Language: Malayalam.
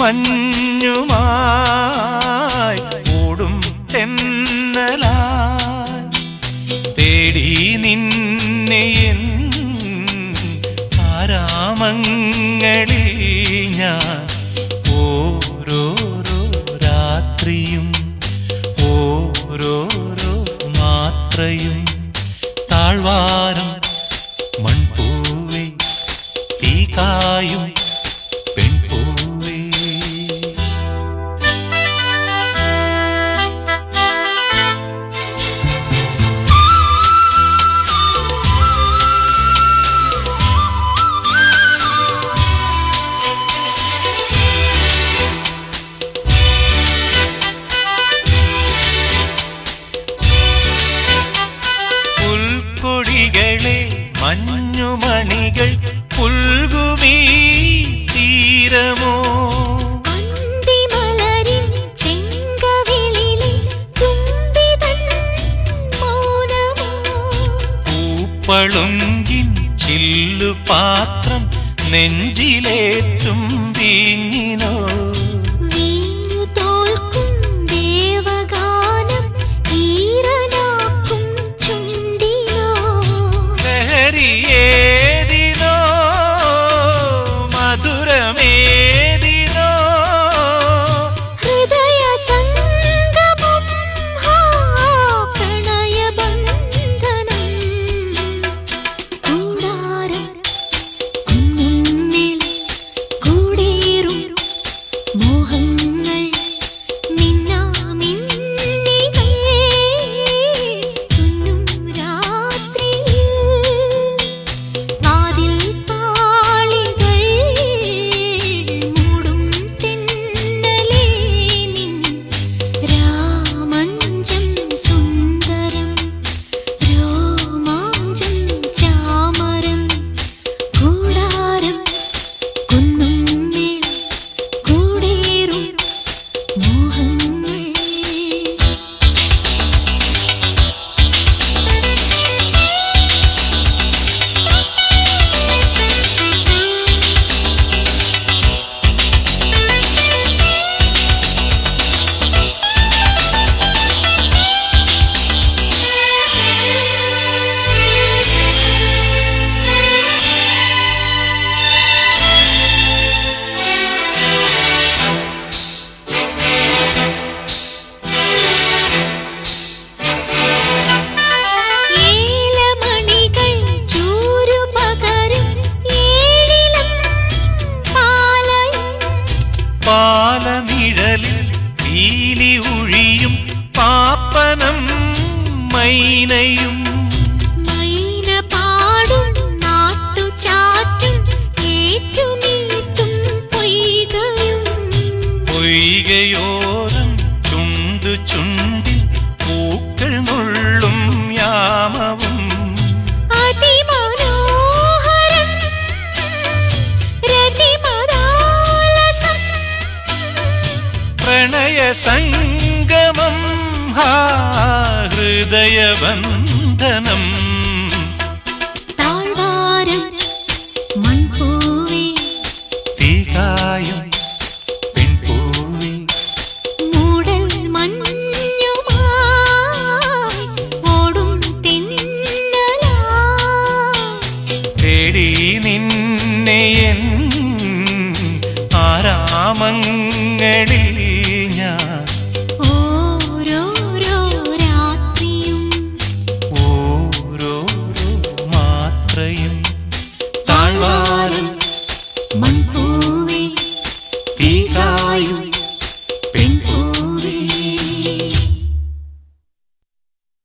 മഞ്ഞുമായി ഓടും തെന്നലായി തേടി നിന്നെ ആരാമങ്ങളിൽ ഞാൻ ഓരോരോ രാത്രിയും ഓരോരോ മാത്രയും താഴ്വാരം മൺപൂവേ തീകായും പെൺപൂവേ പുൽക്കൊടികളെ മഞ്ഞുമണികൾ പുൽകുമീ തീരമോ പൂപ്പളുങ്കിൻ ചില്ലുപാത്രം നെഞ്ചിലേറ്റും വീഞ്ഞിനോ ഏതിനോ മധുരമേതിനോ ഹൃദയ സംഗമം പ്രണയബന്ധനം കൂടാരം കുന്നിൽ കൂടേറും മോഹങ്ങൾ മിന്നാമിന്നികൾ തുന്നും രാത്രിയിൽ പാലനിഴലിൽ പീലി ഉഴിയും പാപ്പനം മൈനയും മൈന പാടും നാട്ടുചാറ്റും ഏറ്റുനീട്ടും പൊയ്കയും പൊയ്കയോരം ചുണ്ടു ചുണ്ടിൽ പൂക്കൾ നുള്ളും യാമവും പ്രണയ സംഗമം ഹൃദയബന്ധനം താഴ്വാരം മൺപൂവേ തീകായും പെൺപൂവേ മൂടൽ മഞ്ഞുമായി ഓടും തെന്നലായി തേടി നിന്നെ ആരാമങ്ങളിൽ ഞാൻ ഓരോരോ രാത്രിയും ഓരോരോ മാത്രയും താഴ്വാരം